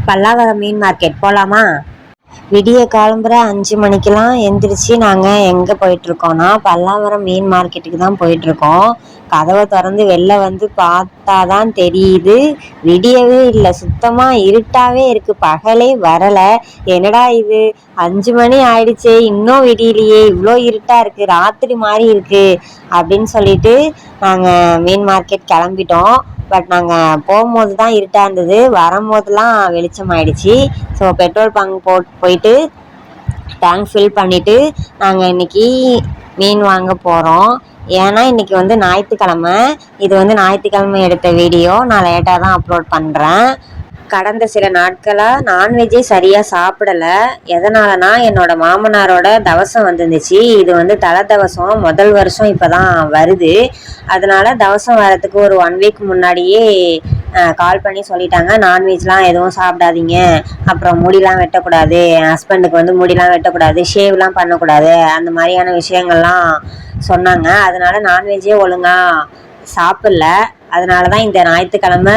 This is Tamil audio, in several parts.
பல்லாவரம் மீன் மார்க்கெட் போகலாமா? விடிய காலம்புற 5 மணிக்கெல்லாம் எந்திரிச்சு நாங்கள் எங்கே போயிட்டுருக்கோன்னா பல்லாவரம் மீன் மார்க்கெட்டுக்கு தான் போயிட்டுருக்கோம். கதவை திறந்து வெளில வந்து பார்த்தா தான் தெரியுது, விடியவே இல்லை, சுத்தமாக இருட்டாகவே இருக்குது, பகலே வரலை. என்னடா இது 5 மணி ஆயிடுச்சே, இன்னும் விடியலையே, இவ்வளோ இருட்டாக இருக்குது, ராத்திரி மாதிரி இருக்குது அப்படின்னு சொல்லிட்டு நாங்கள் மீன் மார்க்கெட் கிளம்பிட்டோம். பட் நாங்கள் போகும்போது தான் இருட்டாக இருந்தது, வரும்போதெல்லாம் வெளிச்சம் ஆயிடுச்சு. ஸோ பெட்ரோல் பங்க் போயிட்டு டேங்க் ஃபில் பண்ணிவிட்டு நாங்கள் இன்றைக்கி மீன் வாங்க போகிறோம். ஏன்னா இன்றைக்கி வந்து ஞாயிற்றுக்கிழமை. இது வந்து ஞாயிற்றுக்கிழமை எடுத்த வீடியோ, நான் லேட்டாக தான் அப்லோட் பண்ணுறேன். கடந்த சில நாட்களாக நான்வெஜ்ஜே சரியாக சாப்பிடலை. எதனாலனா என்னோடய மாமனாரோட தவசம் வந்துருந்துச்சு. இது வந்து தலை தவசம், முதல் வருஷம் இப்போ தான் வருது. அதனால் தவசம் வரத்துக்கு ஒரு 1 வீக் முன்னாடியே கால் பண்ணி சொல்லிட்டாங்க, நான்வெஜ்லாம் எதுவும் சாப்பிடாதீங்க, அப்புறம் முடிலாம் வெட்டக்கூடாது, என் ஹஸ்பண்டுக்கு வந்து முடிலாம் வெட்டக்கூடாது, ஷேவ்லாம் பண்ணக்கூடாது, அந்த மாதிரியான விஷயங்கள்லாம் சொன்னாங்க. அதனால் நான்வெஜ்ஜே ஒழுங்காக சாப்பிடல. அதனால தான் இந்த ஞாயிற்றுக்கிழமை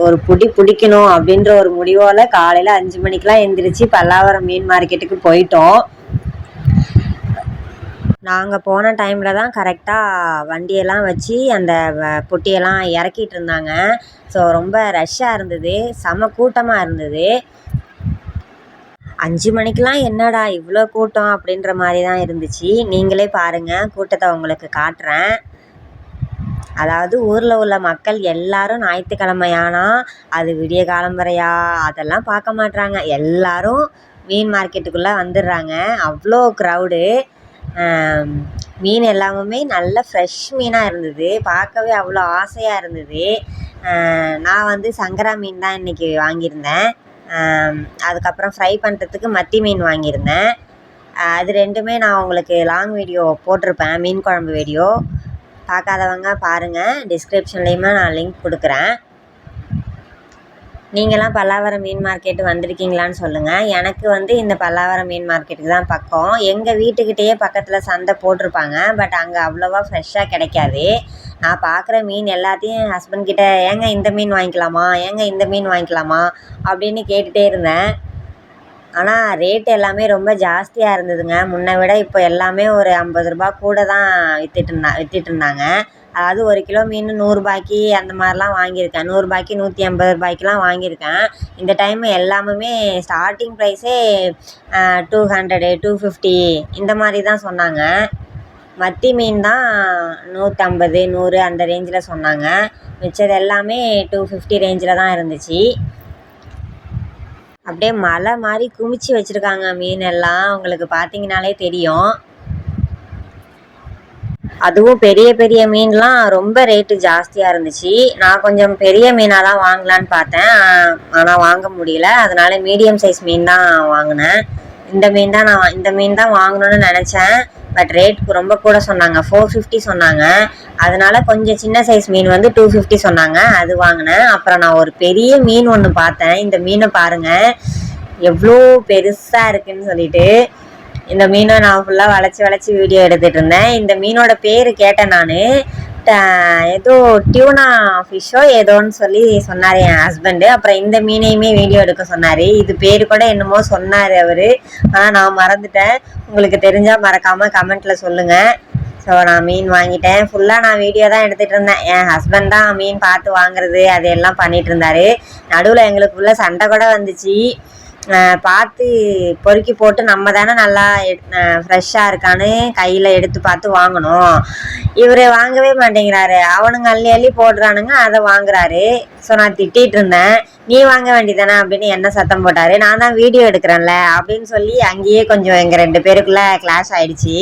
ஒரு பிடிக்கணும் அப்படின்ற ஒரு முடிவோல் காலையில் 5 மணிக்கெலாம் எந்திரிச்சு பல்லாவரம் மீன் மார்க்கெட்டுக்கு போயிட்டோம். நாங்கள் போன டைமில் தான் கரெக்டாக வண்டியெல்லாம் வச்சு அந்த பொட்டியெல்லாம் இறக்கிட்டு இருந்தாங்க. ஸோ ரொம்ப ரஷ்ஷாக இருந்தது, செம கூட்டமாக இருந்தது. 5 மணிக்கெலாம் என்னடா இவ்வளோ கூட்டம் அப்படின்ற மாதிரி தான் இருந்துச்சு. நீங்களே பாருங்கள், கூட்டத்தை உங்களுக்கு காட்டுறேன். அதாவது ஊரில் உள்ள மக்கள் எல்லாரும் ஞாயிற்றுக்கிழமையானா அது விடிய காலம்பறையா அதெல்லாம் பார்க்க மாட்றாங்க, எல்லாரும் மீன் மார்க்கெட்டுக்குள்ளே வந்துடுறாங்க. அவ்வளோ க்ரௌடு. மீன் எல்லாமே நல்ல ஃப்ரெஷ் மீனாக இருந்தது, பார்க்கவே அவ்வளோ ஆசையாக இருந்தது. நான் வந்து சங்கரா மீன் தான் இன்றைக்கி வாங்கியிருந்தேன். அதுக்கப்புறம் ஃப்ரை பண்ணுறதுக்கு மத்தி மீன் வாங்கியிருந்தேன். அது ரெண்டுமே நான் உங்களுக்கு லாங் வீடியோ போட்டிருப்பேன், மீன் குழம்பு வீடியோ. பார்க்காதவங்க பாருங்கள், டிஸ்கிரிப்ஷன்லேயுமே நான் லிங்க் கொடுக்குறேன். நீங்களாம் பல்லாவரம் மீன் மார்க்கெட்டு வந்திருக்கீங்களான்னு சொல்லுங்கள். எனக்கு வந்து இந்த பல்லாவரம் மீன் மார்க்கெட்டுக்கு தான் பக்கம். எங்கள் வீட்டுக்கிட்டேயே பக்கத்தில் சந்தை போட்டிருப்பாங்க, பட் அங்கே அவ்வளோவா ஃப்ரெஷ்ஷாக கிடைக்காது. நான் பார்க்குற மீன் எல்லாத்தையும் என் ஹஸ்பண்ட் கிட்டே, ஏங்க இந்த மீன் வாங்கிக்கலாமா, ஏங்க இந்த மீன் வாங்கிக்கலாமா அப்படின்னு கேட்டுகிட்டே இருந்தேன். ஆனால் ரேட் எல்லாமே ரொம்ப ஜாஸ்தியாக இருந்ததுங்க. முன்னை விட இப்போ எல்லாமே ஒரு 50 ரூபா கூட தான் விற்றுட்டு இருந்தாங்க. அதாவது 1 கிலோ மீன் 100 ரூபாய்க்கு அந்த மாதிரிலாம் வாங்கியிருக்கேன். 100 ரூபாய்க்கு 150 ரூபாய்க்குலாம் வாங்கியிருக்கேன். இந்த டைம் எல்லாமே ஸ்டார்டிங் ப்ரைஸே 200 250 இந்த மாதிரி தான் சொன்னாங்க. மத்தி மீன் தான் 150 100 அந்த ரேஞ்சில் சொன்னாங்க. மிச்சது எல்லாமே 250 ரேஞ்சில் தான் இருந்துச்சு. அப்படியே மலை மாதிரி குமிச்சு வச்சுருக்காங்க மீன் எல்லாம், உங்களுக்கு பார்த்தீங்கனாலே தெரியும். அதுவும் பெரிய பெரிய மீன்லாம் ரொம்ப ரேட்டு ஜாஸ்தியாக இருந்துச்சு. நான் கொஞ்சம் பெரிய மீனாக தான் வாங்கலான்னு பார்த்தேன், ஆனால் வாங்க முடியல. அதனால் மீடியம் சைஸ் மீன் தான் வாங்கினேன். இந்த மீன் தான் வாங்கணுன்னு நினச்சேன், பட் ரேட் ரொம்ப கூட சொன்னாங்க, 450 சொன்னாங்க. அதனால் கொஞ்சம் சின்ன சைஸ் மீன் வந்து 250 சொன்னாங்க, அது வாங்கினேன். அப்புறம் நான் ஒரு பெரிய மீன் ஒன்று பார்த்தேன். இந்த மீனை பாருங்கள் எவ்வளோ பெருசாக இருக்குதுன்னு சொல்லிட்டு, இந்த மீனை நான் ஃபுல்லாக வளைச்சி வீடியோ எடுத்துகிட்டு இருந்தேன். இந்த மீனோட பேர் கேட்டேன் நான், ஏதோ டியூனா ஃபிஷ்ஷோ ஏதோன்னு சொல்லி சொன்னார் என் ஹஸ்பண்டு. அப்புறம் இந்த மீனையுமே வீடியோ எடுக்க சொன்னார். இது பேர் கூட என்னமோ சொன்னார் அவர், ஆனால் நான் மறந்துட்டேன். உங்களுக்கு தெரிஞ்சால் மறக்காமல் கமெண்ட்டில் சொல்லுங்கள். ஸோ நான் மீன் வாங்கிட்டேன். ஃபுல்லாக நான் வீடியோ தான் எடுத்துகிட்டு இருந்தேன். என் ஹஸ்பண்ட் தான் மீன் பார்த்து வாங்குறது அதையெல்லாம் பண்ணிகிட்டு இருந்தார். நடுவில் எங்களுக்கு ஃபுல்லாக சண்டை கூட வந்துச்சு. பார்த்து பொறுக்கி போட்டு நம்ம தானே நல்லா ஃப்ரெஷ்ஷாக இருக்கான்னு கையில் எடுத்து பார்த்து வாங்கணும். இவர் வாங்கவே மாட்டேங்கிறாரு, அவனுங்க அள்ளி போடுறானுங்க, அதை வாங்குறாரு. ஸோ நான் திட்டிகிட்டு இருந்தேன், நீ வாங்க வேண்டியதானே அப்படின்னு என்ன சத்தம் போட்டார். நான் தான் வீடியோ எடுக்கிறேன்ல அப்படின்னு சொல்லி அங்கேயே கொஞ்சம் எங்கள் 2 பேருக்குள்ளே கிளாஷ் ஆகிடுச்சி.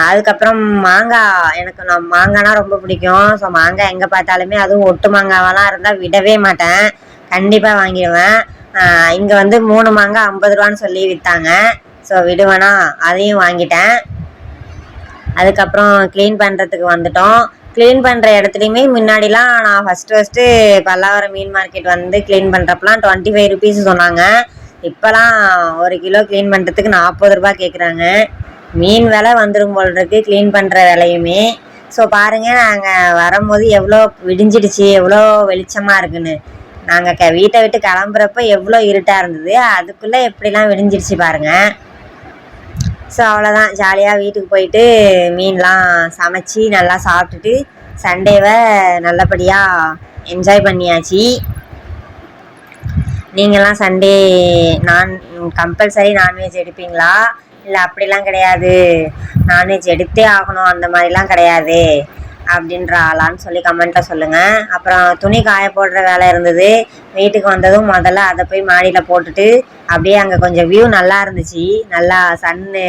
அதுக்கப்புறம் மாங்காய், நான் மாங்காய்னா ரொம்ப பிடிக்கும். ஸோ மாங்காய் எங்கே பார்த்தாலுமே அதுவும் ஒட்டு மாங்காவெல்லாம் இருந்தால் விடவே மாட்டேன், கண்டிப்பாக வாங்கிடுவேன். இங்கே வந்து 3 மாங்காய் 50 ரூபான்னு சொல்லி விற்றாங்க. ஸோ விடுவேனா, அதையும் வாங்கிட்டேன். அதுக்கப்புறம் க்ளீன் பண்ணுறதுக்கு வந்துட்டோம். க்ளீன் பண்ணுற இடத்துலையுமே முன்னாடிலாம் நான் ஃபஸ்ட்டு பல்லாவரம் மீன் மார்க்கெட் வந்து க்ளீன் பண்ணுறப்பலாம் 25 ருபீஸ் சொன்னாங்க. இப்போலாம் 1 கிலோ க்ளீன் பண்ணுறதுக்கு 40 ரூபா கேட்குறாங்க. மீன் விலை வந்துடும் போல் இருக்குது, க்ளீன் பண்ணுற விலையுமே. ஸோ பாருங்கள், நாங்கள் வரும்போது எவ்வளோ விடிஞ்சிடுச்சு, எவ்வளோ வெளிச்சமாக இருக்குன்னு. நாங்கள் வீட்டை விட்டு கிளம்புறப்ப எவ்வளோ இருட்டாக இருந்தது, அதுக்குள்ளே எப்படிலாம் விடிஞ்சிருச்சு பாருங்கள். ஸோ அவ்வளோதான், ஜாலியாக வீட்டுக்கு போயிட்டு மீன்லாம் சமைச்சி நல்லா சாப்பிட்டுட்டு சண்டேவை நல்லபடியாக என்ஜாய் பண்ணியாச்சு. நீங்கள்லாம் சண்டே கம்பல்சரி நான்வெஜ் எடுப்பீங்களா? இல்லை அப்படிலாம் கிடையாது, நான்வெஜ் எடுத்தே ஆகணும் அந்த மாதிரிலாம் கிடையாது அப்படின்ற ஆளான்னு சொல்லி கமெண்ட்டில் சொல்லுங்கள். அப்புறம் துணி காய போடுற வேலை இருந்தது, வீட்டுக்கு வந்ததும் முதல்ல அதை போய் மாடியில் போட்டுட்டு அப்படியே அங்கே கொஞ்சம் வியூ நல்லா இருந்துச்சு. நல்லா சன்னு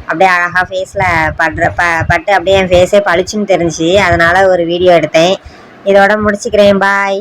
அப்படியே அழகாக ஃபேஸில் பட்டு அப்படியே என் ஃபேஸே பளிச்சுன்னு தெரிஞ்சிச்சு. அதனால் ஒரு வீடியோ எடுத்தேன். இதோட முடிச்சுக்கிறேன். பாய்.